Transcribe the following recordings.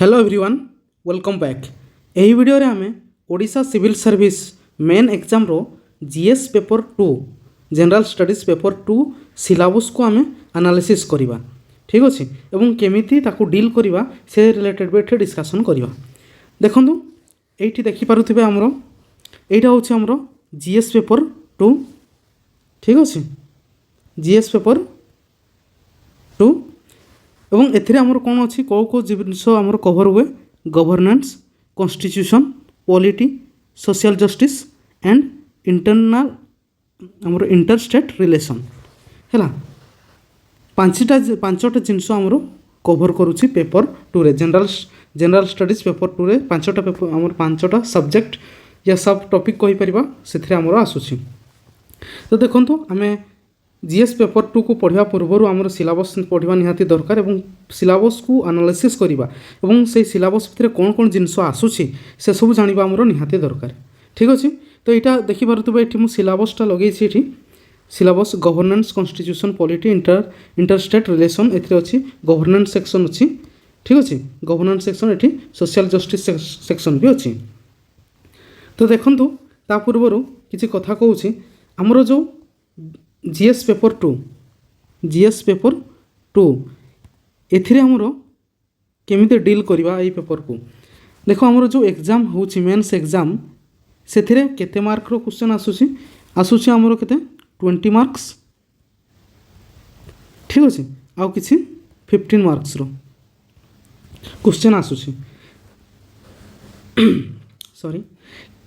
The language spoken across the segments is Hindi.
Hello everyone welcome back. यही वीडियो रे आमे Odisha civil service main exam रो GS paper 2 general studies paper 2 syllabus को आमे एनालिसिस करिबा। ठीक अछि एवं केमिति ताकू डील करिबा से रिलेटेड बेठे डिस्कशन करिबा। देखंतु एठी देखि पारुथिबे हमरो एटा होछि हमरो जीएस पेपर 2। ठीक अछि जीएस पेपर 2 एवं एथिरे हमर कोन अछि को जिनिस हमर कवर हुए governance constitution polity social justice and internal हमर इंटर स्टेट रिलेशन हैला पांचटा जिनिस हमर कवर करूछि पेपर 2 रे जनरल स्टडीज पेपर 2 रे पांचटा पेपर हमर पांचटा सब्जेक्ट या सब टॉपिक कहि परिबा सेथिरे हमर आसुछि। तो देखंतु हमें जीएस पेपर 2 को पढ़ा पूर्व आमर सिलेबस पढ़ा निहाती दरकार एवं सिलेबस को एनालिसिस करवा एवं से सिलेबस भितर कौन कौन जिनस आसूसी से सब जाना आमर निहाती दरकार। ठीक अच्छे तो यहाँ देखिपे ये मुझे सिलेबसटा लगे syllabus governance constitution polity inter state relation एथिरे अच्छी गवर्नेंस सेक्शन अच्छी। ठीक अच्छे गवर्नेंस सेक्शन ये सोशल जस्टिस सेक्शन भी अच्छी। तो देखंतु ता पूर्व किसी कथा कहूँ आमर जो जीएस पेपर 2 एथिरे हमर केमिते डील करवा ये पेपर को देखो हमर जो एग्जाम होची मेंस एग्जाम सेथिरे केते मार्क रो क्वेश्चन आसुची हमर केते 20 मार्क्स। ठीक अछि आउ किछि 15 मार्क्स रो क्वेश्चन आसुची सॉरी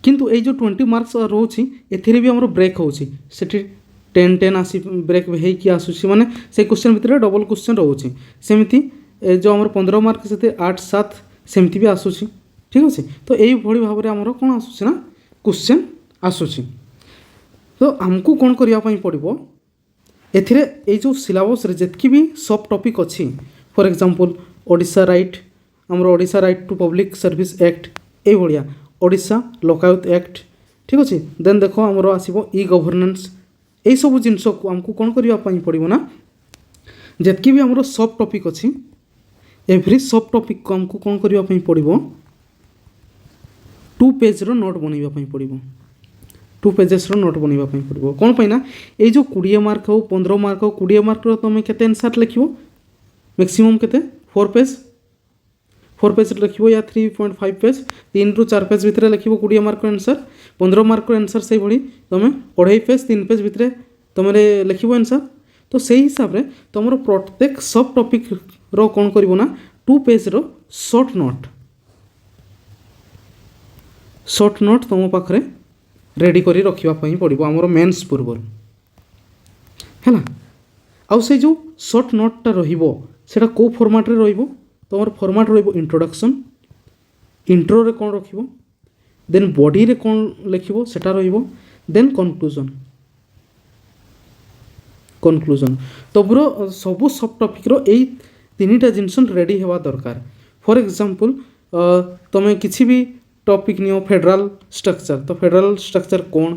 किंतु ए जो 20 मार्क्स रोची एथिरे भी हमर ब्रेक होची सेठी 10 आसी ब्रेक होगी आसूसी माने से क्वेश्चन भितर डबल क्वेश्चन रोचे सेमती जो आम 15 मार्क से 8-7 सेमती भी आसूसी। ठीक अच्छे तो यही भाव में आमर कौन आसूसी ना क्वेश्चन आसूसी। तो आमको कौन करने पड़ो एथिरे ये जो सिलेबस रे जितकी भी सब टॉपिक अच्छी फॉर एग्जांपल ओडिशा राइट आमर Odisha right to public service act ये भाया ओडिशा लोकायुक्त एक्ट। ठीक अच्छे देन देखो आमर आसो ई गवर्नेंस यही सब जिनस को आमको कौन करने पड़ो ना जितकी भी आमर सब टॉपिक अच्छी एवरी सब टॉपिक को आमको कौन करने पड़ो 2 पेज रो नोट बनवाई पड़ो 2 पेजेस रो नोट बनवाई पड़ो कौन पे ना ये जो 20 मार्क हो 15 मार्क हो 20 मार्क रो तुम केते आंसर लिखो मैक्सिमम केते 4 पेज लिखो या 3.5 पेज 3 ରୁ 4 पेज भितर लिखो 20 मार्क आंसर 15 मार्क आंसर से भाई तुम 2.5 पेज 3 पेज भितर तुम लिखो आंसर। तो से हिसाब से तुम प्रत्येक सब टॉपिक रो कौन करिवो ना 2 पेज रो शॉर्ट नोट तुम पाखरे रेडी करी रखिबा पई पड़िबो हमर मेंस पूर्व हैला। आउ से जो शॉर्ट नोटटा रहिबो सेटा को फॉर्मेट रे रहिबो तुम फॉर्मेट रहिबो इंट्रोडक्शन इंट्रो रे कौन रखिबो देन बॉडी रे कौन लिखिबो सेटा रहिबो देन कंक्लूजन तबरो सबु सब टॉपिक रो एई तीनटा जिंसन रेडी हेबा दरकार। फॉर एग्जांपल तुम किसी भी टॉपिक नियो फेडरल स्ट्रक्चर तो फेडरल स्ट्रक्चर कौन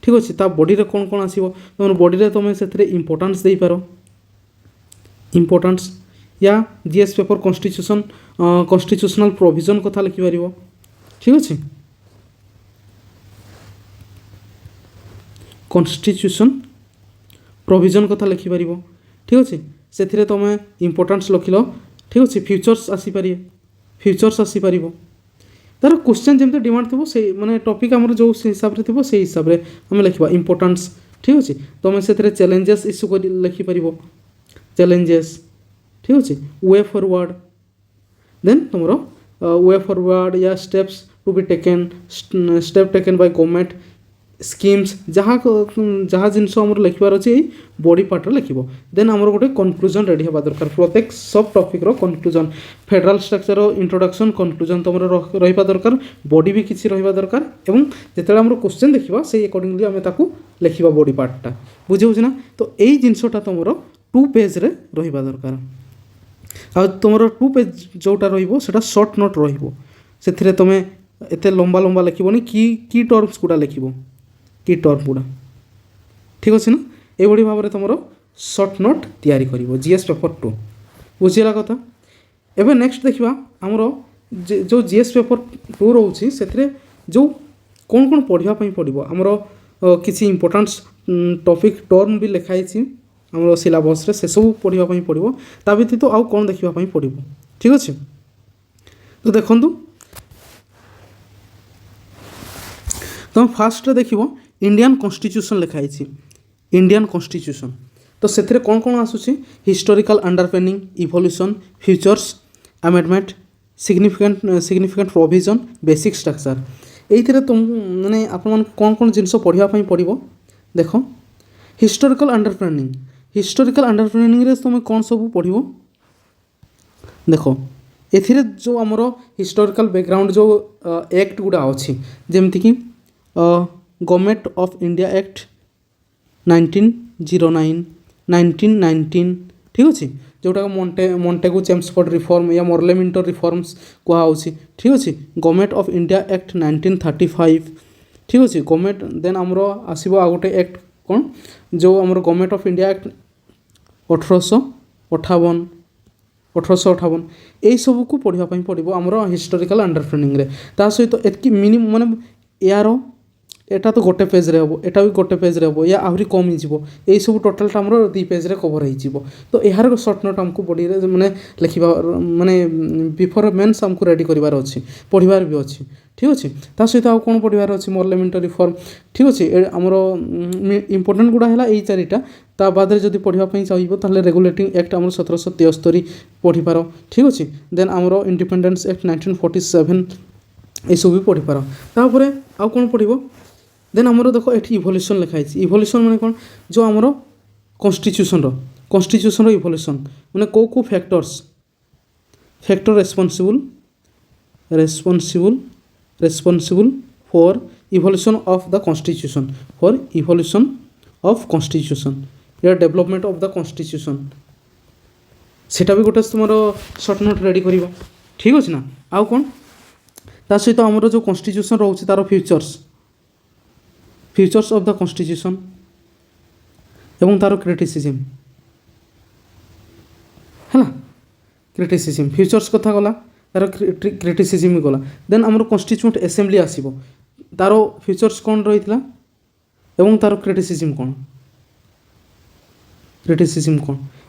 ठीक अच्छे ता बॉडी रे कौन कौन आसीबो तुम बॉडी रे तुम सेथरे इंपोर्टेंस देई पारो इंपोर्टेंस या जीएस पेपर कॉन्स्टिट्यूशनल प्रोविजन कथा लिखि पारिबो। ठीक अच्छे कॉन्स्टिट्यूशन प्रोविजन कथा लिखि पारिबो। ठीक अच्छे से तुम इंपोर्टेंस लिखिल ठीक अच्छे फ्यूचर्स आसी पारिबो तार क्वेश्चन जमते डिमांड थो से माने टॉपिक आमर जो हिसाब से थो से हिसाब से आम लिखा इंपोर्टेंस। ठीक अच्छे तुम से चैलेंजेस इश्यू कर लिखिपार चैलेंजेस। ठीक अच्छे वे फॉरवर्ड देन तुम वे फॉरवर्ड या steps to be taken step taken by government schemes जहाँ जिनस आमर लिखबार अच्छे बॉडी पार्ट लिखो देन आमर गोटे कनक्लूजन रेडी होगा दरकार प्रत्येक सब टॉपिक रो conclusion federal structure introduction conclusion तुम रहा दरकार बॉडी भी किसी रहा दरकार एवं जिते आम क्वेश्चन देखा से अकॉर्डिंगली आम ताकू लिखा बॉडी पार्टा बुझे ना। तो यही जिनसटा तुम 2 पेज रे रहा दरकार आ तुम 2 पेज जोटा रोटा शॉर्ट नोट रे तुम एत लंबा लंबा लिखनी की टर्म्स गुड़ा लिख की टर्म गुड़ा। ठीक अच्छे ना ये भाव में तुम शॉर्ट नोट तैयारी कर जीएस पेपर 2 बुझीला कथा। एबे नेक्स्ट देखिबा हमरो जो जीएस पेपर 2 रोचे से जो कौन कौन पढ़ापी पड़ो आमर किसी इम्पोर्टान्स टॉपिक टर्म भी लिखाई आम सिलेबस से सब पढ़ापी पड़ो ता व्यतीत आउ कौन देखापी पड़ो ठीक अच्छे। तो देखु तुम फास्ट देख इंडियन कॉन्स्टिट्यूशन लिखाई इंडियन कॉन्स्टिट्यूशन तो से कौन कौन आसूसी historical underpinning evolution features amendment significant provision basic structure ये तुम मैंने आपण कौन कौन जिनस पढ़ापी पड़ो देख हिस्टोरिकल अंडरपेनिंग तुम कौन सब पढ़ो देख ए जो आमर हिस्टोरिकल बैकग्राउंड जो एक्ट गुड़ा अच्छी जमती कि गवर्नमेंट ऑफ इंडिया एक्ट 1909 1919 ठीक अच्छे जोटा मॉन्टेगू चेम्सफोर्ड रिफॉर्म या मॉर्ले मिंटो रिफॉर्म्स कहुच्छी ठीक अच्छे गवर्नमेंट ऑफ इंडिया एक्ट 1935 ठीक अच्छे गवर्नमेंट देन आमर आसो आ गोटे एक्ट कौन जो आमर गवर्नमेंट ऑफ इंडिया एक्ट 1858 यही सब को पढ़ापी पड़ो आमर हिस्टोरिकल अंडरस्टैंडिंग रे ता सहित एतकी मिनिमम माने यार एटा तो गोटे पेज रे हम एटा भी गोटे पेज रे हम या आहरी कम हो यही सब टोटालटा आमर 2 पेज रे कवर हो तो यार सर्ट नोट आमको बॉडी रे माने लिखा माने बिफोर मेन्स आमको रेडी करार अच्छी पढ़वार भी अच्छी ठीक अच्छे ता सहित आउ कौन पढ़वार अच्छी मॉर्लेमेंट रिफॉर्म ठीक अच्छे आमर इंपोर्टेंट गुड़ा है यही 4टा ता बाद जब पढ़ापी चाहिए तो रेगुलेटिंग एक्ट आम 1773 पढ़ीपार ठीक अच्छे देन आमर इंडिपेंडेंस एक्ट 1947 ये सब भी पढ़ीपार तापर आउ कौन पढ़ो देन आमर देख ये इवोल्यूशन लिखाई इवोल्यूशन माने कौन जो आमर कॉन्स्टिट्यूशन इवोल्यूशन माने को factor responsible for evolution of the constitution या डेवलपमेंट ऑफ द कॉन्स्टिट्यूशन सेटा भी गोटे तुम सर्ट नोट रेडी कर ठीक अच्छे ना आउ कौन ता सहित आमर जो कॉन्स्टिट्यूशन रोचे तार फ्यूचर्स ऑफ द कॉन्स्टिट्यूशन एवं तार क्रिटिसिज्म है ना क्रिटिसिज्म फ्यूचर्स कथा गला तार क्रिटिसिज्म गला देन आमर कॉन्स्टिट्यूएंट असेंबली आसीबो तार फ्यूचर्स कौन रही एवं तार क्रिटिसिज्म कौन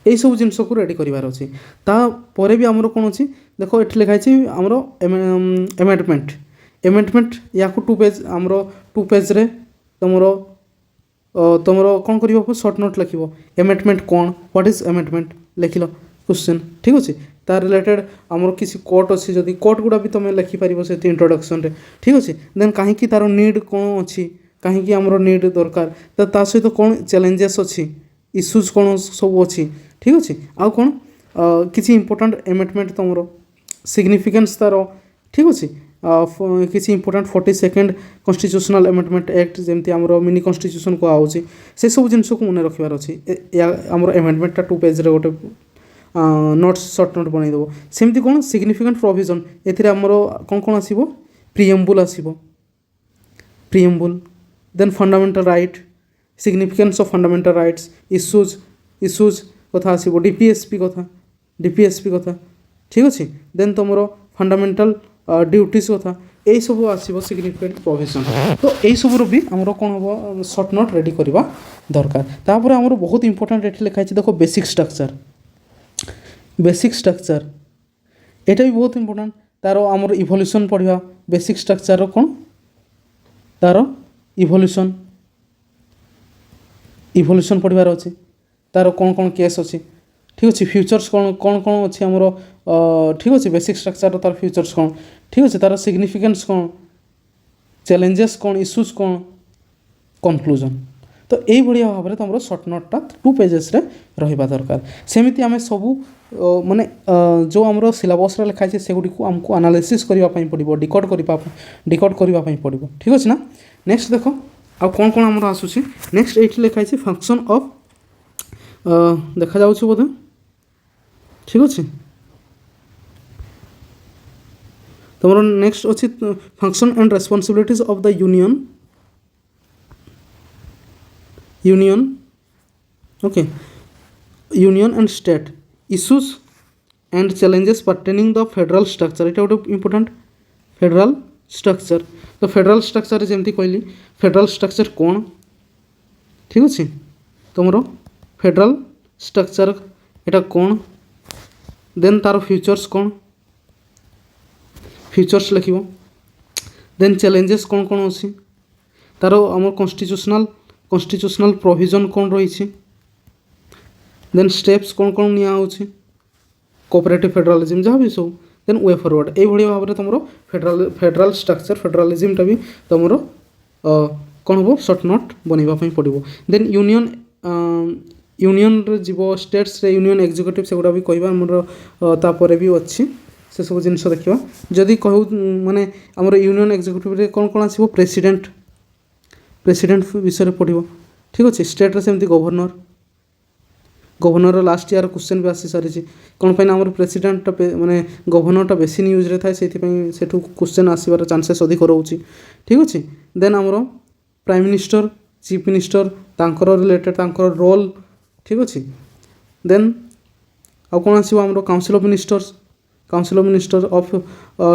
यही सब जिनस को रेडी करार अच्छे तापर भी आमर कौन अच्छी देख ये लिखाई आमर एमेंडमेंट या 2 पेज आमर 2 पेज रे तुम कौन कर सर्ट नोट लिख एमेंडमेंट कौन व्हाट इज एमेंडमेंट लिख लो क्वेश्चन ठीक अच्छे तार रिलेटेड आमर किसी कोट अच्छी जदि कोट गुड़ा भी तुम लिखिपार से इंट्रोडक्शन रे ठीक अच्छे देन कहीं तार नीड कौन अच्छी कहीं आमर नीड दरकार ता सहित कौन चैलेंजेस अच्छी इश्यूज कौन सब अच्छी ठीक अच्छे आउ कौन किसी इंपोर्टेंट एमेंडमेंट तुम सिग्निफिकेंस तार ठीक अच्छे किसी important 42nd constitutional amendment act जमती आमर मिनी कॉन्स्टिट्यूशन कहुच्छी से सब जिनस को मन रखार अच्छी आमर एमेंडमेंटा 2 पेज रे गोटे नोट्स सर्ट नोट बनईदेव सेमती कौन सिग्निफिकेंट प्रोविजन एमर कौन कौन आसो preamble then fundamental right significance of fundamental rights issues कथा आसो डीपीएसपी कथा ठीक अच्छे देन तुम फंडामेंटल ड्यूटीज कथा यही सब आसो सिग्निफिकेंट प्रोविजन तो यही सब भी आमर कौन हम सर्ट नोट रेडी करवा दरकार तापर आमर बहुत इंपोर्टेंट ये लिखाई देख बेसिक स्ट्रक्चर एटा भी बहुत इंपोर्टेंट तार आमर इवोल्यूशन पढ़ा बेसिक स्ट्रक्चर कौन तार इवोल्यूशन पढ़वार अच्छे तार कौन कौन केस अच्छी ठीक अच्छे फ्यूचर्स कौन कौन कौन अच्छे आमर ठीक अच्छे बेसिक स्ट्रक्चर तार फ्यूचर्स कौन ठीक अच्छे तार सिग्निफिकेंस कौन चैलेंजेस कौन इश्यूज कौन कनक्लूजन तो यही भाया भाव में तुम सर्ट नोटा 2 पेजेस रे रहा दरकार सेमती आम सबू माने जो आमर सिलेबस लिखाई से गुड़ी आमको एनालिसिस करने पड़ो डिकोड करने पड़ो ठीक अच्छे ना नेक्स्ट देख आ कौन कौन आमर आसूसी नेक्स्ट ये लिखाई फंक्शन ऑफ देखा जाऊँ बोधे ठीक अच्छे तुम नेक्स्ट अच्छी function and responsibilities of the union okay union and state issues and challenges pertaining the federal structure एटा गोटे इंपोर्टेंट फेडरल स्ट्रक्चर तो फेडरल स्ट्रक्चर जमती कहली फेडरल स्ट्रक्चर कौन ठीक अच्छे तुमर फेडरल स्ट्रक्चर एटा कौन देन तार फ्यूचर्स कौन फ्यूचर्स लिख देन चैलेंजेस कौन कौन अच्छी तार आम कन्स्टिट्यूशनल प्रोविजन कौन रही देन स्टेप्स कौन कौन निया होची कोऑपरेटिव फेडरलिज्म जहाँ भी सब देन वे फॉरवर्ड ये भाव में तुम फेडरल स्ट्रक्चर फेडरलिज्म भी तुम कौन हम सर्ट नोट बनवाई पड़ो देन यूनियन यूनियन जीव स्टेट्स रे यूनियन एग्जीक्यूटिव से गुड़ा भी कहवा आमर तापर भी अच्छी से सब जिन देखा जदि कहू माने आमर यूनियन एग्जीक्यूटिव रे कौन कौन आसो प्रेसिडेंट प्रेसिडेंट विषय पढ़ो ठीक अच्छे स्टेट रे सेमती governor governor last year question भी आसी सारी कौन पे आम प्रेसिडेंट माने गवर्नरटा बेसी न्यूज रे थाए से क्वेश्चन आसबार चांसेस अधिक रोचे ठीक अच्छे देन आमर प्राइम मिनिस्टर चीफ मिनिस्टर तांकर रिलेटेड तांकर रोल ठीक अच्छे देन आउ कौन आसो आम council of minister of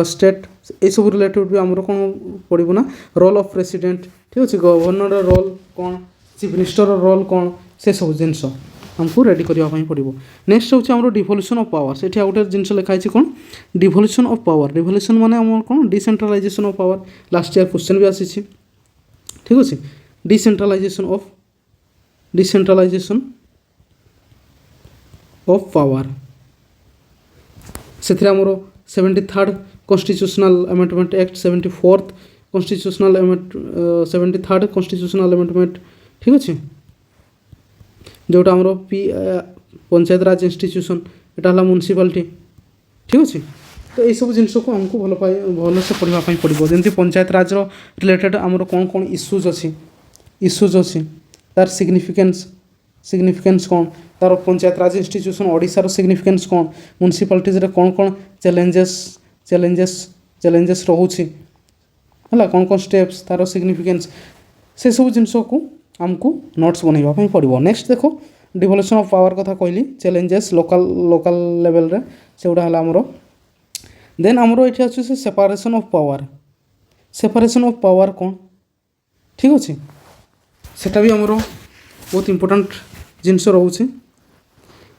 state ये सब रिलेटेड भी आमर कौन पड़ो ना रोल ऑफ प्रेसिडेंट ठीक अच्छे गवर्नर रोल कौन चीफ मिनिस्टर रोल कौन से सब जिनस हमको रेडी करने पड़ो नेक्स्ट हूँ आम डिवोल्यूशन ऑफ पावर से गोटे जिन लिखाई कौन डिवोल्यूशन ऑफ पावर डिवोल्यूशन माने आम कौन decentralisation of power last year question भी आसी ठीक अच्छे डिसेंट्रलाइजेशन ऑफ पावर से आमर 73rd constitutional amendment act 74th constitutional 73rd constitutional amendment ठीक अच्छे जोटा आमर पंचायत राज इंस्टीट्यूशन एटा हला म्युनिसिपालिटी ठीक अच्छे तो ये सब जिनस को हमको भल से पढ़ाई पड़ो जमी पंचायत राज रिलेटेड आमर कौन कौन इश्यूज अच्छी तार सिग्निफिकेंस कौन तार पंचायत राज इंस्टीट्यूशन ओडिशार सिग्निफिकेंस कौन म्युनिसिपालिटीज रे कौन कौन चैलेंजेस रोचे है कौन कौन स्टेप्स तार सिग्निफिकेंस से सब जिनस को आमको नोट्स बनवाई पड़ो नेक्स्ट देखो डिवोल्यूशन ऑफ पावर कथा कहली चैलेंजेस लोकल लेवल रे से गुड़ा है आमर देन आमर ये अच्छे से सेपारेशन ऑफ पावर कौन ठीक अच्छे सेटा भी आमर बहुत इंपोर्टेंट जिनस रोचे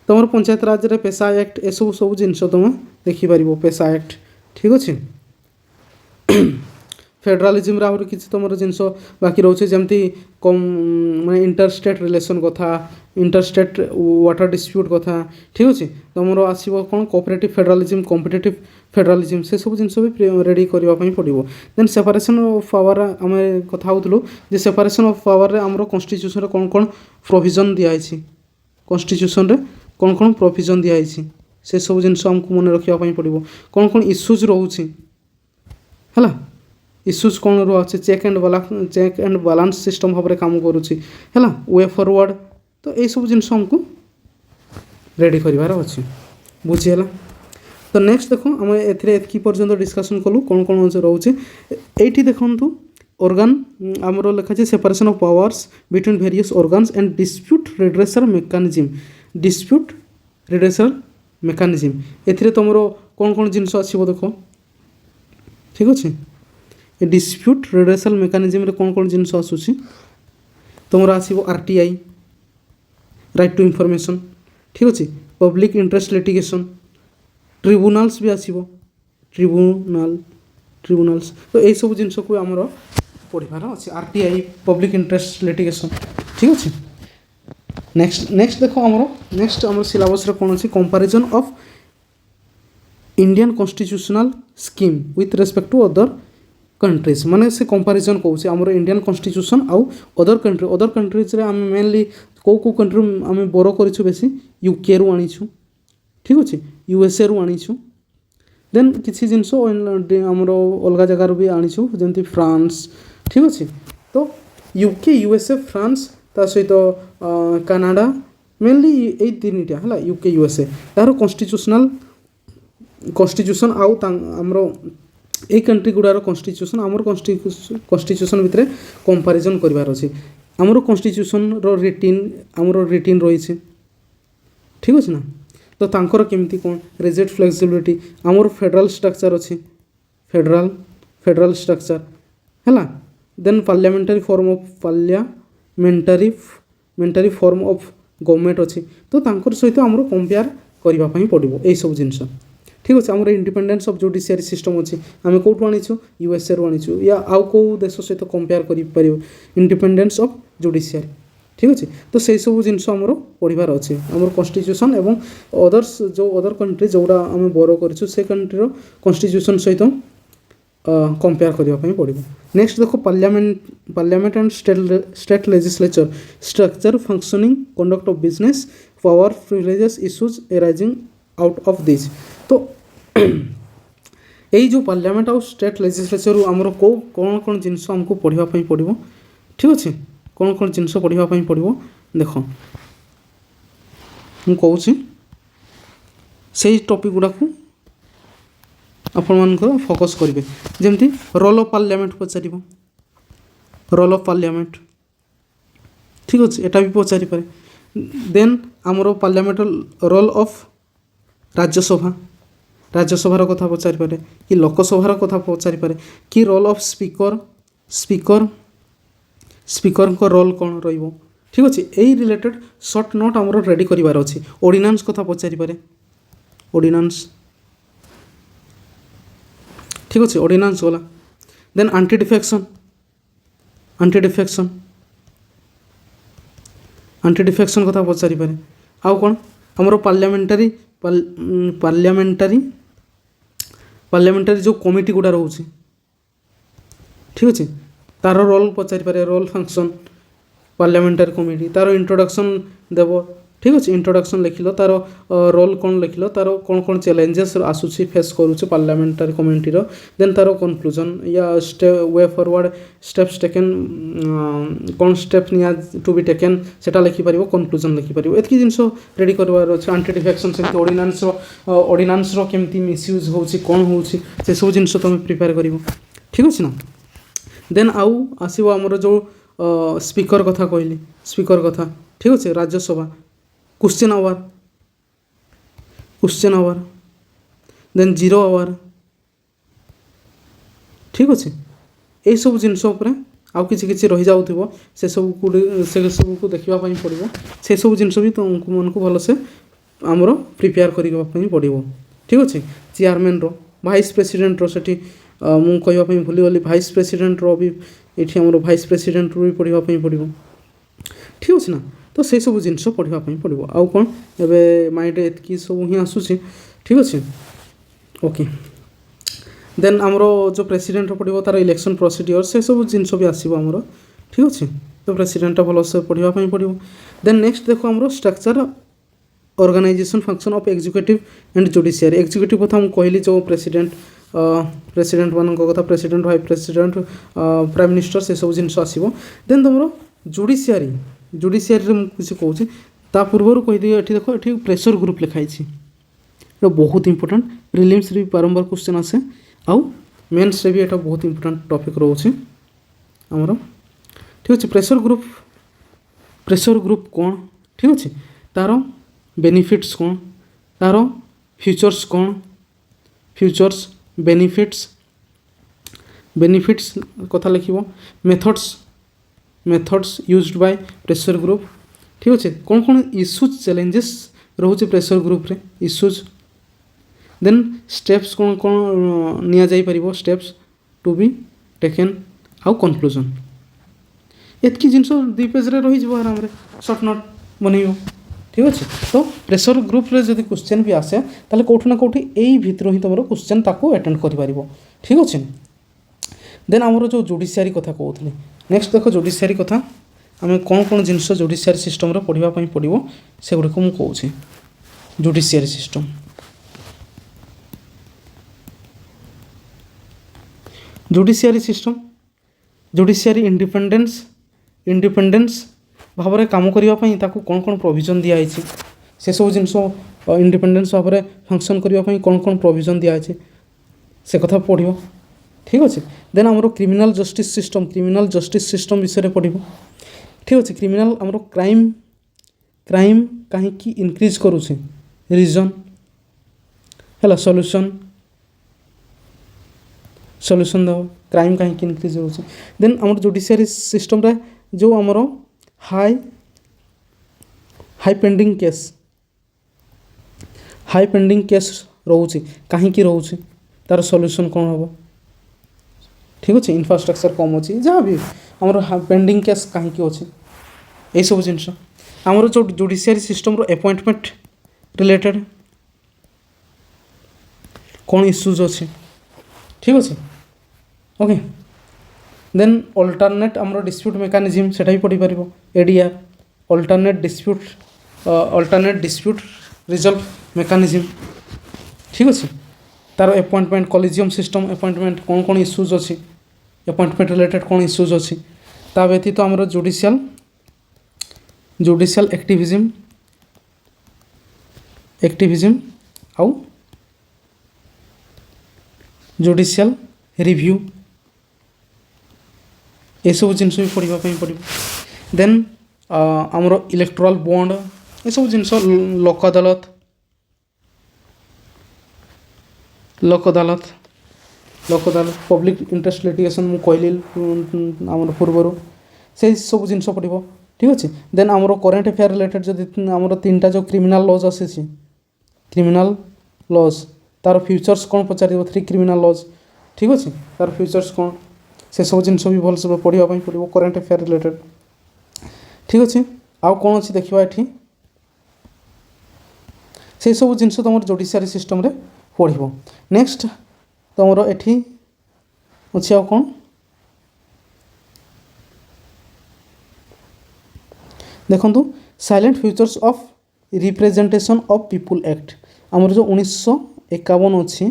तुम पंचायत राज रे पेशा एक्ट ए सब जिनस तुम देखिपर पेशा एक्ट ठीक अच्छे फेडरालिज्म आहरी किसी तुम जिनस बाकी रोचे जमती कम माने इंटरस्टेट रिलेशन कथा इंटरस्टेट वाटर डिस्प्यूट कथा ठीक अच्छे तुम आसो कौन कोऑपरेटिव फेडरालिज्म कॉम्पिटिटिव फेडरालिज्म से सब जिनस भी रेडी करने पड़ो देन सेपारेशन ऑफ पावर आम कथा होलु जे सेपारेशन ऑफ पावर आमर कन्स्टिट्यूशन कौन कौन प्रोविजन दिखाई कन्स्टिट्यूशन रे कौन कौन प्रोविजन दिखाई से सब जिनस आमको मन रखापी पड़ो कौन कौन इश्यूज रोचे है इश्यूज कौन रोचे चेक एंड बालांस सिस्टम भाव में काम करुँची है वे फॉरवर्ड तो ये सब जिनस हमको रेडी करार अच्छे बुझीगला तो नेक्स्ट देखो आम एथि पर्यंत डिस्कसन कलु कौन कौन रोचे ये देखु ऑर्गन आमर लिखा separation of powers between various organs and dispute redressal mechanism एथिरे तुम कौन कौन जिनस आसो देख ठीक अच्छे डिस्प्यूट रिड्रेसल मेकानिज्म रे कौन कौन जिनस आसूसी तुम आसो RTI राइट टू इनफॉरमेशन ठीक अच्छे पब्लिक इंटरेस्ट लिटिगेशन ट्रिब्यूनल्स भी आसो ट्रिब्यूनल्स तो यही सब जिनस को आमर पढ़ार अच्छे RTI पब्लिक इंटरेस्ट लिटिगेशन ठीक अच्छे नेक्स्ट देखो आमर सिलेबस रे कौन अच्छे comparison of Indian constitutional scheme with respect to other countries माने से कंपैरिजन कौचे आमर इंडियन कॉन्स्टिट्यूशन आउ अदर कंट्रीज रे आम मेनली कौ कंट्री आम बोरो करूँ बेसी UK रु आनीछु ठीक अच्छे USA रु आनीछु देन किसी जिनस आमर अलग जगार भी आनीछु जमती फ्रांस ठीक अच्छे तो UK USA फ्रांस ता सहित कनाडा मेनली यही तीन टा है UK USA तार कन्स्टिट्यूशन आउ आमर ए कंट्री गुड़ार कन्स्टिट्यूशन आमर कन्स्टिट्यूशन भितर कंपैरिजन करार अच्छे आमर कन्स्टिट्यूशन रिटिन रही ठीक अच्छे ना तो तांकर केमती कौन रिजिड फ्लेक्सिबिलिटी आमर फेडराल स्ट्रक्चर अच्छी फेडराल स्ट्रक्चर है देन पार्लियामेंटारी फॉर्म ऑफ गवर्नमेंट अच्छी तो तांकर सहित आमर कंपेयर करने पड़ो यही सब जिनस ठीक अच्छे आमर इंडिपेंडेंस ऑफ जुडिशियरी सिस्टम अच्छी आम कौटू आनीचु यूएसए रू आनीचु या आउ कौ देश सहित कंपेयर कर इंडिपेंडेंस ऑफ जुडिशियरी ठीक अच्छे तो से सब जिनस आमर पढ़ार अच्छे आमर कन्स्टिट्यूशन एवं अदर्स जो अदर कंट्री जोड़ा आम बोरो करूँ से कंट्रीर कन्स्टिट्यूशन सहित कंपेयर करने पड़ो नेक्स्ट देखो parliament and state legislature structure functioning conduct of business power privileges issues arising out of this तो यही जो पार्लियामेंट आउ स्टेट लेजिस्लेचर आमर कौन कौन जिनस आमको पढ़ाई पड़ो ठीक अच्छे कौन कौन जिनस पढ़ाई पड़ो देख मु कहूँ से टॉपिक गुड़ा को आपण मानकर फोकस करेंगे जमती रोल ऑफ पार्लियामेंट पचार रोल ऑफ पार्लियामेंट ठीक अच्छे एटा भी पचारि पारे देन आमर पार्लियामेंट रोल ऑफ राज्यसभार कथा पचारि पारे कि लोकसभार कथा पचारि पारे कि रोल ऑफ स्पीकर को रोल कौन रहिबो ठीक अच्छे यही रिलेटेड सर्ट नोट आमर रेडी करार अच्छे ऑर्डिनेंस कथा पचारि पारे ऑर्डिनेंस ठीक अच्छे ऑर्डिनेंस गला देन एंटी डिफेक्शन कथा पचारि पारे आउ कौन आमर पार्लियामेंटारी जो कमिटी गुड़ा रोचे ठीक अच्छे तार रोल पचारि पारे रोल फंक्शन पार्लियामेंटारी कमिटी तार इंट्रोडक्शन देव ठीक अच्छे इंट्रोडक्शन लिखिल तार रोल कौन लिखिल तार कौन कौन चैलेंजेस आसूसी फेस करुचे पार्लियामेंटारी कमिटीर देन तार कन्क्लूजन या वे फॉरवर्ड स्टेप्स टेकन कौन स्टेप निया टू बी टेकन सेटा लिखिपर कन्क्लूजन लिखिपर एतकी जिनस रेडी करवार अच्छे एंटी डिफेक्शन से ऑर्डिनेंस केमती मिसयूज होउछि कौन होउछि से सब जिनस तुम प्रिपेयर कर ठीक अच्छे ना देन आउ आसो आमर जो स्पीकर कथा कहली स्पीकर कथा ठीक अच्छे Rajya Sabha question hour then 0 hour ठीक अच्छे यही सब जिनस आउ कि रही जाऊ से सब को देखापी पड़ो से सब जिनस भी तुमको मन को भलसे आमर प्रिपेयर करने पड़ो ठीक अच्छे चेयरमैन रो वाइस प्रेसिडेंट रो सेठी मु कहवाई भूलीगली वाइस प्रेसिडेंट रो भी ये आमर वाइस प्रेसिडेंट रो भी पढ़ापी पड़ो ठीक अच्छे ना तो से सब जिनस पढ़ापी पड़ो आउ कौन ए माइंड एतकी सब ही आसूसी ठीक अच्छे ओके देन आमर जो प्रेसिडेंट पड़ो तार इलेक्शन प्रोसीडियर से सब जिनस भी आसो आमर ठीक अच्छे तो प्रेसिडेंट भलसे पढ़ापी पड़ो देन नेक्स्ट देखो आमर structure organisation function of executive and judiciary executive कथा कहली जो प्रेसिडेंट मान कथा president vice president prime minister से सब जिनस आसो देन तुम जुडिशियरी किसी कहूँ ता पूर्वर कहीदी ये देख ये प्रेशर ग्रुप लिखाई बहुत इंपोर्टेंट प्रिलिम्स भी बारंबार क्वेश्चन आसे आउ मेन्स रे भी एटा बहुत इंपोर्टेंट टॉपिक रोचे आमर ठीक अच्छे प्रेशर ग्रुप कौन ठीक अच्छे तार बेनिफिट्स कौन तार फ्यूचर्स कौन फ्यूचर्स बेनिफिट्स कथा लिखिबो methods used by pressure group ठीक अच्छे कौन कौन इश्यूज चैलेंजेस रोचे प्रेशर ग्रुप रे इश्यूज देन स्टेप्स कौन कौन निया जाई परिबो स्टेप्स टू बी टेकन आउ कन्क्लूजन एतकी जिनस 2 पेज रे रही जबो आराम रे शॉर्ट नोट बनइयो ठीक अच्छे तो प्रेशर ग्रुप रे जदि क्वेश्चन भी आसे ताले कोठो ना कोठी एई भितर ही तमरो क्वेश्चन ताको अटेंड करि परिबो ठीक अच्छे देन आमर जो जुडिशियरी कथा कहउथले नेक्स्ट देखो जुडिशियरी कथा आम कौन कौन जिनस जुडिशियरी सिस्टम पढ़ापी पड़ो से गुड़िक मुझे कहूँ जुडिशियरी सिस्टम जुडिशियरी इंडिपेंडेंस भाव में काम करने कौन कौन प्रोविजन दिखाई से सब जिनस इंडिपेंडेंस भाव में फंक्शन करने कौन कौन प्रोविजन दिखाई से कथा पढ़ो ठीक अच्छे देन आमर क्रिमिनाल जस्टिस सिस्टम विषय पढ़ो ठीक अच्छे क्रिमिनाल आमर क्राइम कहीं इनक्रिज करुचे ରିଜନ୍ ହେଲା ସଲ୍ୟୁସନ୍ ଦେବ କ୍ରାଇମ୍ କାହିଁକି ଇନକ୍ରିଜ୍ ହେଉଛି। ଦେନ୍ ଆମର ଜୁଡ଼ିସିଆରୀ ସିଷ୍ଟମ୍ରେ ଯେଉଁ ଆମର ହାଇ ପେଣ୍ଡିଂ କେସ୍ ରହୁଛି କାହିଁକି ରହୁଛି ତାର ସଲ୍ୟୁସନ୍ କ'ଣ ହେବ। ଠିକ୍ ଅଛି, ଇନଫ୍ରାଷ୍ଟ୍ରକ୍ଚର୍ କମ୍ ଅଛି, ଯାହା ବି ଆମର ପେଣ୍ଡିଂ କେସ୍ କାହିଁକି ଅଛି, ଏଇସବୁ ଜିନିଷ। ଆମର ଯେଉଁ ଜୁଡ଼ିସିଆରୀ ସିଷ୍ଟମ୍ର ଆପଏଣ୍ଟମେଣ୍ଟ ରିଲେଟେଡ୍ କ'ଣ ଇସ୍ୟୁଜ୍ ଅଛି। ଠିକ୍ ଅଛି, ଓକେ। ଦେନ୍ ଅଲ୍ଟରନେଟ୍ ଆମର ଡିସ୍ପ୍ୟୁଟ୍ ମେକାନିଜିମ୍ ସେଇଟା ବି ପଢ଼ିପାରିବ। ADR alternate dispute resolve mechanism. ଠିକ୍ ଅଛି, ତାର ଆପଏଣ୍ଟମେଣ୍ଟ କଲିଜିୟମ୍ ସିଷ୍ଟମ୍ ଆପଏଣ୍ଟମେଣ୍ଟ କ'ଣ ଇସ୍ୟୁଜ୍ ଅଛି, ଆପଏଣ୍ଟମେଣ୍ଟ ରିଲେଟେଡ୍ କ'ଣ ଇସ୍ୟୁଜ୍ ଅଛି। ତା ବ୍ୟତୀତ ଆମର ଜୁଡ଼ିସିଆଲ୍ ଆକ୍ଟିଭିଜମ୍ ଆଉ ଜୁଡ଼ିସିଆଲ୍ ରିଭ୍ୟୁ ଏସବୁ ଜିନିଷ ବି ପଢ଼ିବା ପାଇଁ ପଡ଼ିବ। ଦେନ୍ ଆମର ଇଲେକ୍ଟ୍ରାଲ୍ ବଣ୍ଡ ଏସବୁ ଜିନିଷ, ଲୋକ ଅଦାଲତ ପବ୍ଲିକ୍ ଇଣ୍ଟରେଷ୍ଟ ଲିଟିଗେସନ୍ ମୁଁ କହିଲି ଆମର ପୂର୍ବରୁ, ସେଇ ସବୁ ଜିନିଷ ପଡ଼ିବ। ଠିକ୍ ଅଛି, ଦେନ୍ ଆମର କରେଣ୍ଟ ଆଫେୟାର୍ ରିଲେଟେଡ୍ ଯଦି ଆମର 3ଟା ଯେଉଁ କ୍ରିମିନାଲ୍ ଲଜ୍ ଆସିଛି, କ୍ରିମିନାଲ୍ ଲଜ୍ ତାର ଫ୍ୟୁଚର୍ସ କ'ଣ ପଚାରିବ, 3 କ୍ରିମିନାଲ୍ ଲଜ୍। ଠିକ୍ ଅଛି, ତାର ଫ୍ୟୁଚର୍ସ କ'ଣ, ସେସବୁ ଜିନିଷ ବି ଭଲସେ ପଢ଼ିବା ପାଇଁ ପଡ଼ିବ କରେଣ୍ଟ ଆଫେୟାର୍ ରିଲେଟେଡ୍। ଠିକ୍ ଅଛି, ଆଉ କ'ଣ ଅଛି ଦେଖିବା ଏଠି, ସେସବୁ ଜିନିଷ ତୁମର ଜୁଡ଼ିସିଆରୀ ସିଷ୍ଟମ୍ରେ ପଢ଼ିବ। ନେକ୍ସଟ ତୁମର ଏଠି ଅଛି ଆଉ କ'ଣ, ଦେଖନ୍ତୁ silent futures of representation of people act. ଆମର ଯେଉଁ 1951 ଅଛି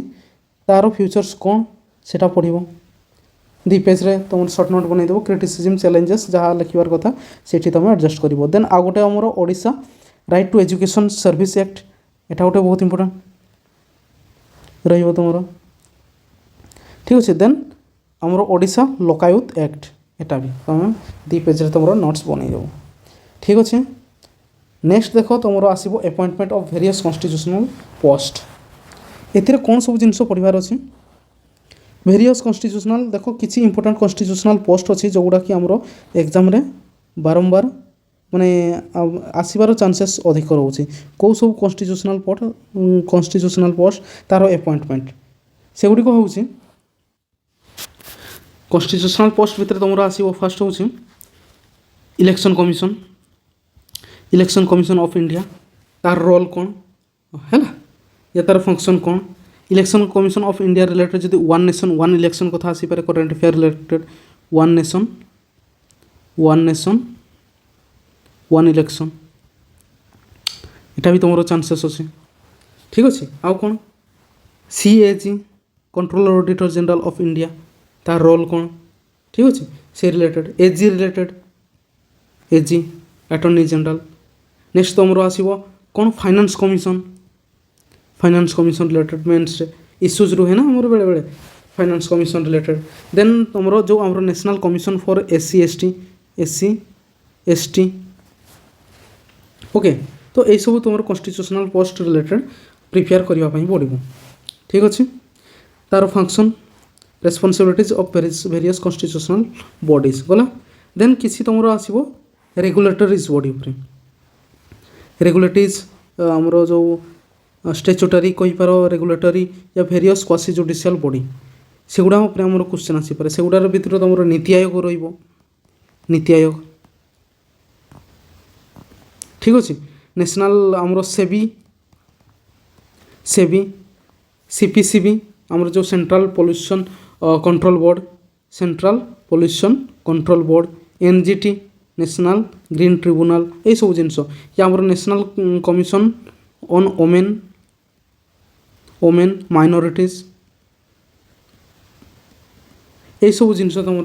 ତାର ଫ୍ୟୁଚର୍ସ କ'ଣ ସେଇଟା ପଢ଼ିବ। 2 ପେଜ୍ରେ ତୁମର ସର୍ଟ ନୋଟ୍ ବନେଇଦେବ, କ୍ରିଟିସିଜିମ୍ ଚ୍ୟାଲେଞ୍ଜେସ୍ ଯାହା ଲେଖିବାର କଥା ସେଇଠି ତୁମେ ଆଡ଼ଜଷ୍ଟ କରିବ। ଦେନ୍ ଆଉ ଗୋଟେ ଆମର Odisha right to education service act, ଏଇଟା ଗୋଟେ ବହୁତ ଇମ୍ପୋର୍ଟାଣ୍ଟ ରହିବ ତୁମର। ଠିକ୍ ଅଛି, ଦେନ୍ ଆମର ଓଡ଼ିଶା ଲୋକାୟୁତ ଆକ୍ଟ, ଏଇଟା ବି ତୁମେ 2 ପେଜ୍ରେ ତୁମର ନୋଟ୍ସ ବନେଇଦେବ। ଠିକ୍ ଅଛି, ନେକ୍ସଟ ଦେଖ ତୁମର ଆସିବ appointment of various constitutional post. ଏଥିରେ କ'ଣ ସବୁ ଜିନିଷ ପଢ଼ିବାର ଅଛି। ଭେରିୟସ୍ କନଷ୍ଟିଚ୍ୟୁସନାଲ୍ ଦେଖ କିଛି ଇମ୍ପୋର୍ଟାଣ୍ଟ କନଷ୍ଟିଚ୍ୟୁସନାଲ୍ ପୋଷ୍ଟ ଅଛି ଯେଉଁଗୁଡ଼ାକି ଆମର ଏକ୍ଜାମ୍ରେ ବାରମ୍ବାର ମାନେ ଆସିବାର ଚାନ୍ସେସ୍ ଅଧିକ ରହୁଛି। କେଉଁ ସବୁ କନଷ୍ଟିଚ୍ୟୁସନାଲ୍ ପୋଷ୍ଟ ତାର ଆପଏଣ୍ଟମେଣ୍ଟ ସେଗୁଡ଼ିକ ହେଉଛି କନଷ୍ଟିଚ୍ୟୁସନାଲ୍ ପୋଷ୍ଟ ଭିତରେ ତୁମର ଆସିବ ଫାର୍ଷ୍ଟ ହେଉଛି ଇଲେକ୍ସନ୍ କମିଶନ୍ ଅଫ୍ ଇଣ୍ଡିଆ, ତାର ରୋଲ୍ କ'ଣ ହେଲା, या तार फंक्शन कौन। Election commission of India related जब वन नेशन वन इलेक्शन कथा आसीपे current affair related one nation one election यहाँ भी तुम चान्सेस अच्छे। ठीक अच्छे आउ कौन CAG controller auditor general of India तार रोल कौन। ठीक अच्छे से related AG attorney general. Next तुम आसो कौन finance commission related mains issues रुहे ना मोर बेले बेले फाइनेंस कमिशन रिलेटेड। देन तुम जो आम national commission for SC ST okay. तो यही सब तुम कन्स्टिट्यूशनल पोस्ट रिलेटेड प्रिपेयर करने पड़ो। ठीक अच्छे तार function responsibilities of various constitutional bodies गला। देन किसी तुम आसो रेगुलेटरीज बॉडी उपरे रेगुलेटरीज आमर जो स्टैट्यूटरी कहीपर रेगुलेटरी या वेरियस क्वासी जुडिशियल बॉडी सेगुड़ा आमर क्वेश्चन आसीपे। सेगुड़ार भितर तुम नीति आयोग नीति आयोग। ठीक अच्छे नेशनल आमर सेबी सीपीसीबी आमर जो central pollution control board NGT national green tribunal ये सब जिनस या आमर national commission on women minorities ये सब जिनस तुम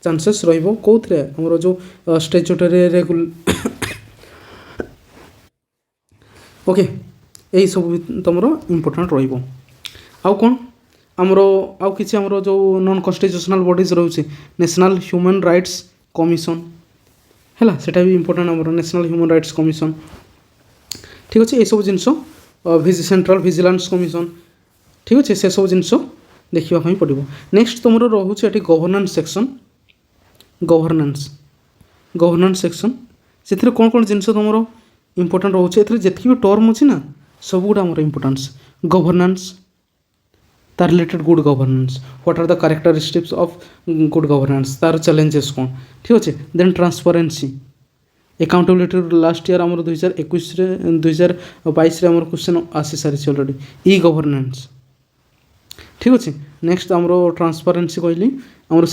चान्सेस रौथे आमर जो स्टैट्यूटरी ओके यही सब तुम इम्पोर्टाट रहा। कौन आमर आउ किसी आमर जो नॉन कन्स्टिट्यूशनल बॉडीज रोचे नेशनल ह्यूमन राइट्स कमिशन है सेटा भी इम्पोर्टाट आमर नेशनल ह्यूमन राइट्स कमिशन। ठीक अच्छे ये सब जिनस सेंट्रल विजिलेंस कमिशन ठीक अच्छे से सब जिन देखापी पड़ो। नेक्स्ट तुम रोचे ये गवर्नेंस सेक्शन गवर्नेंस सेक्शन से कौन कौन जिन तुम इम्पोर्टाट रोचे एतकी भी टर्म अच्छी ना सब गुड़ा आम इम्पोर्टान्स गवर्नेंस तार related good governance what are the characteristics of good governance तार चैलेंजेस कौन ठीक अच्छे। Then transparency accountability last year आम 2021 2022 आम क्वेश्चन आसी सारी अलरेडी ई गवर्नेंस ठीक अच्छे। नेक्स्ट आम ट्रांसपेरेंसी कहली आम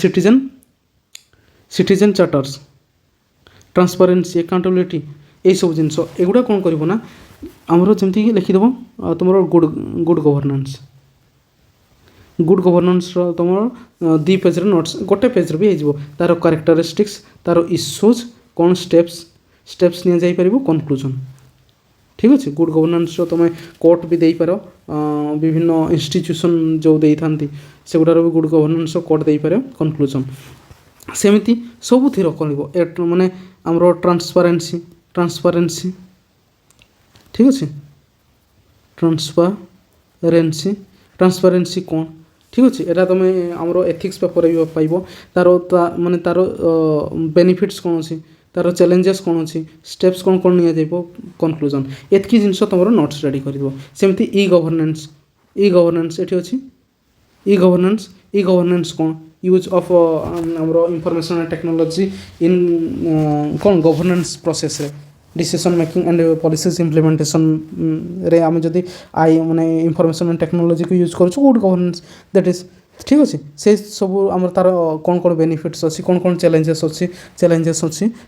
सिटीजन चार्टर्स ट्रांसपेरेंसी अकाउंटेबिलिटी यही सब जिन एगुड़ा कौन कर आमर जमती लिखिदेव तुम गुड गवर्नेंस तुम 2 पेज नोट्स गोटे पेज भी हो तार कैरेक्टरिस्टिक्स तार इश्यूज कौन स्टेप्स नि जाई परिबो कनक्लूजन ठीक अच्छे। गुड गवर्नेंस तुम कोर्ट भी दे पार विभिन्न इंस्टीट्यूशन जो दे था से गुड़ार भी गुड गवर्नेंस कोर्ट दे पार कनक्लूजन सेमती सब थी कर माने आमर ट्रांसपेरेंसी ठीक अच्छे। ट्रांसपेरेंसी कौन ठीक अच्छे एटा तुम आमर एथिक्स पेपर भी पाइब तार माने तार बेनिफिट्स कौन अच्छी तार चैलेंजेस कौन अच्छी स्टेप्स कौन कौन नि कनक्लूजन एतकी जिन तुम नोट्स रेडी कर सेमती ई गवर्नेंस ये अच्छी ई गवर्नेंस कौन यूज ऑफ आमर इंफॉर्मेशन एंड टेक्नोलॉजी इन कौन गवर्नेंस प्रोसेस रे decision making and policies implementation रे आम जदि आई माने इंफॉर्मेशन एंड टेक्नोलॉजी को यूज करूँ गुड गवर्नेंस दैट इज ठीक अच्छे से सब आम तार कौन कौन बेनिफिट्स अच्छी कौन कौन चैलेंजेस अच्छी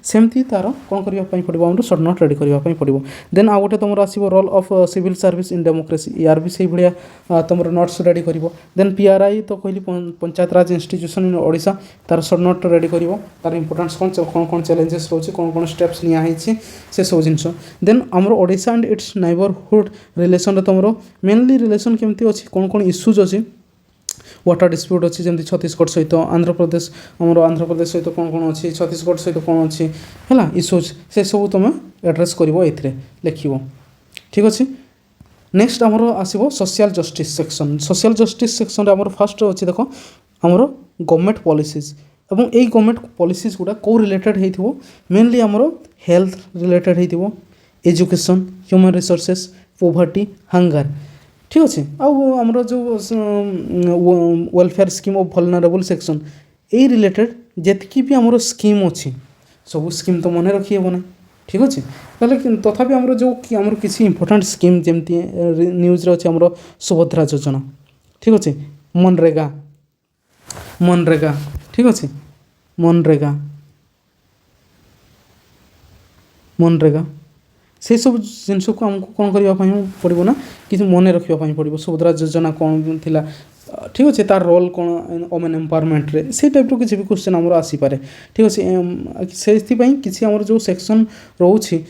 सेमती तार कौन करने पड़ो आम सर्ट नोट रेडी करने पड़ो। देन आउ गोटे तुम आसो role of civil service in democracy यार भी से भाया तुम नोट्स रेडी कर। देन PRI तो कहली पंचायत राज इंस्टीट्यूशन इन ओडिशा तार सर्ट नोट रेडी कर तार इंपोर्टेंस कौन कौन चैलेंजेस रोचे कौन कौन स्टेप्स नियाई से सब जिन। देन आमर Odisha and it's neighbourhood relation तुम मेनली रिलेशन केमती अच्छी कौन कौन इश्यूज अच्छी वाटर डिस्प्यूट अच्छी जमी छत्तीसगढ़ सहित आंध्र प्रदेश सहित कौन कौन अच्छी छत्तीसगढ़ सहित कौन अच्छी है इश्यूज से सब तुम एड्रेस कर लिख ठीक अच्छे। नेक्स्ट आमर आसो सोशल जस्टिस सेक्शन आमर फास्ट अच्छी देख आमर गवर्नमेंट पॉलिसीज और यही गवर्नमेंट पॉलिसीज गुड़ा कौ रिलेटेड हो मेनली आमर हेल्थ रिलेटेड हो education human resources poverty hunger ठीक अच्छे। आमर जो welfare scheme of vulnerable section यही रिलेटेड जेतकी भी आमर स्कीम अच्छी सब स्कीम तो मन रखी हेबना ठीक अच्छे। ताले तथापि आमर जो आमर किसी इंपोर्टेंट स्कीम जमती न्यूज रे अच्छे आमर सुभद्रा योजना ठीक अच्छे मनरेगा ठीक अच्छे मनरेगा से सब जिनस को आमको कौन करने पड़ो ना कि मन रखापी पड़ो सुभद्रा योजना कौन थिला ठीक अच्छे तार रोल कौन वुमेन एम्पावरमेंट रे से टाइप किसी भी क्वेश्चन आमर आसीपे ठीक अच्छे। से किसी आमर जो सेक्शन रोचे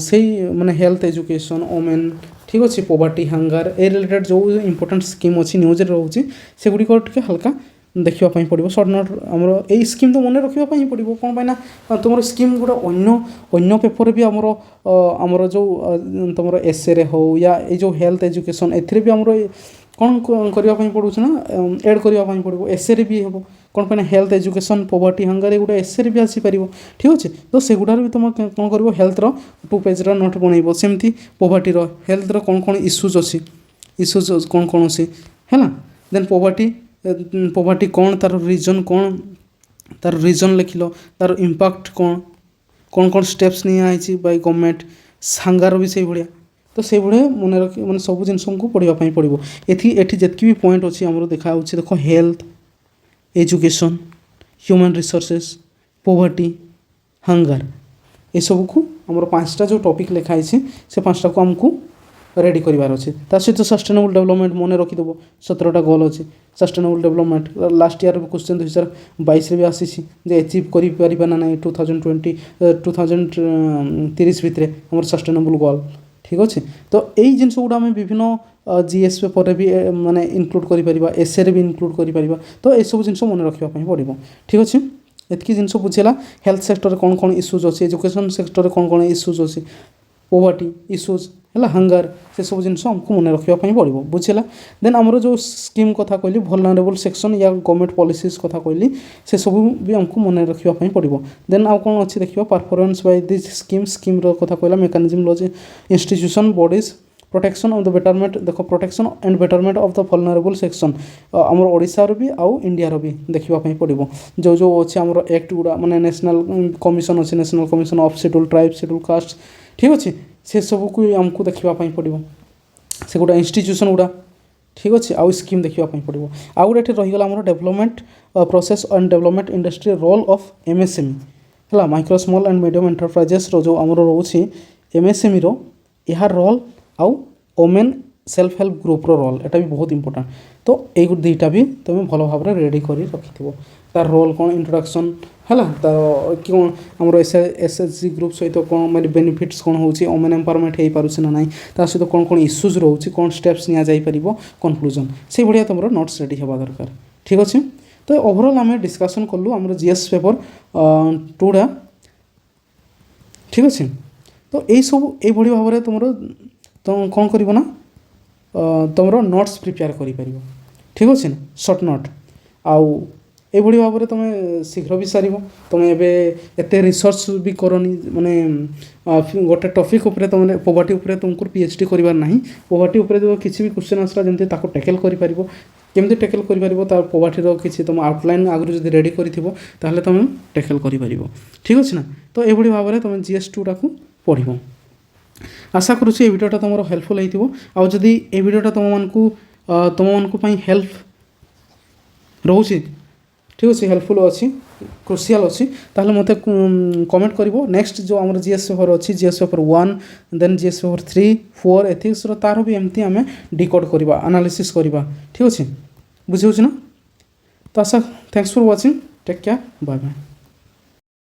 से माने हेल्थ एजुकेशन वुमेन ठीक अच्छे पोवर्टी हंगर ए रिलेटेड जो इंपोर्टेंट स्कीम अच्छी न्यूज रोचे से गुड़िक टिके हल्का देखापी पड़ो सर्ट नोट आमर यही स्कीम तो मन रखापी पड़ो कौन पाइना तुम स्कीम गुड़ा अन्य पेपर भी आमर जो तुम एसे रे हो या ये जो हेल्थ एजुकेशन ए भी आमर कौन करने पड़ो ना एड करने पड़ो एसे भी हम कौन पाइना हेल्थ एजुकेशन पोवर्टी हंगर एगुड़ा एसे भी आसीपर ठीक अच्छे। तो से गुड़ार भी तुम कौन कर हेल्थ 2 पेज नोट बनइब सेमती पोवर्टी हेल्थ कौन कौन इश्यूज अच्छी इश्यूज कौन कौन अच्छी है ना। देन पोवर्टी कौन तार रीजन लिखिल तार इम्पैक्ट कौन कौन स्टेप्स नियाई बाय गवर्नमेंट सांगार भी से भाया तो से भाया मन रखी मैंने सब जिन को पढ़ापी पड़ो ये जितकी भी पॉइंट अच्छी आमर देखा देख health education human resources poverty hunger ये सब को आमर 5टा जो टॉपिक लिखाई से 5टा को आमको रेडी करार अच्छे। ता सहित सस्टेनेबल डेवलपमेंट मन रखिदेव 17टा गोल अच्छे sustainable development last year question 2022 भी आसी एचिव कर ना ना 2030 भितर आम सस्टेनेबल गोल ठीक अच्छे। तो यही जिन गुड़ा आम विभिन्न GS पेपर भी माने इनक्लूड कर एसे भी इनक्लूड कर तो ये सब जिन मन रखापी पड़ो ठीक अच्छे। एतकी जिन बुझेगा हेल्थ सेक्टर कौन कौन इश्यूज अच्छी एजुकेशन सेक्टर कौन कौन इश्यूज अच्छी पोवर्टी इश्यूज है हंगर से सब जिन आमको मन रखापी पड़ो बुझेगा देन आमर जो स्कीम कथा कहली वल्नरेबल सेक्शन या गवर्नमेंट पॉलिसीज कथा कहली से सब भी आमको मन रखापी पड़ो देन आउ कौन अच्छी देखिए परफॉर्मेंस बाय दिस स्कीम कथा कहला mechanism laws institution bodies protection of the betterment देखो protection and betterment of the vulnerable section आमर ओडिशार भी आउ इंडियार भी देखापी पड़ो जो जो अच्छे आमर एक्ट गुड़ा माने नेशनल कमिशन अच्छे national commission of schedule tribe schedule caste ठीक अच्छे से सब को आमको देखापी पड़ो से गोटा इंस्टीट्यूशन गुड़ा ठीक अच्छे आउ स्कीम देखापी पड़ो आउ गोटे रहीगला आमर development process and development industry role of MSME है micro small and medium enterprises जो आमर रोचे एमएसएमई रो यार रोल आउ वोमेन सेल्फ हेल्प ग्रुप्र रोल एटा भी बहुत इंपोर्टेंट तो ये दुईटा भी तुम भल भाव रेडी कर रखि तार रोल कौन इंट्रोडक्शन है तार कौन आम एसएचजी ग्रुप सहित कौन मेरे बेनिफिट्स कौन हो वोमेन एम्पावरमेंट हो पारे ना ना ता सहित कौन कौन इश्यूज रोचे कौन स्टेप्स नि कन्क्लूजन से भाया तुम नोट्स रेडी हवा दरकार ठीक अच्छे तो ओवरऑल आम डिस्कसन कलु आम जीएस पेपर टूटा ठीक अच्छे तो यही सब ये भाव में तुम तो कौन कर तुम नोट्स प्रिपेयर कर ठीक अच्छे ना सर्ट नोट आउ ये भाव में तुम शीघ्र भी सार तुम एत रिसर्च भी करनी माने गोटे टॉपिक उपर तुम पोवर्टी उपर तुमको पीएचडी करार ना पोवर्टी उपर जो किसी भी क्वेश्चन आसला जमी टैकल करमि टैकल कर पोवर्टी किसी तुम आउटलाइन आगु जो रेडी कर तुम टैकल कर ठीक अच्छे ना तो ये भाव में तुम जीएस टूटा को पढ़ आशा करुँच ये भिडियोटा तुम हेल्पफुल हो आदि ये भिडियोटा तुम हेल्प रोचे ठीक अच्छे हेल्पफुल अच्छी क्रुशियाल अच्छी ताहले मते कमेंट करिवो नेक्स्ट जो आमर जीएस पेपर अच्छी GS paper 1 then GS paper 3 4 ethics तार भी एमती आम डिकोड करवा एनालिसिस करवा ठीक अच्छे बुझे ना तो आशा thanks for watching take care bye bye.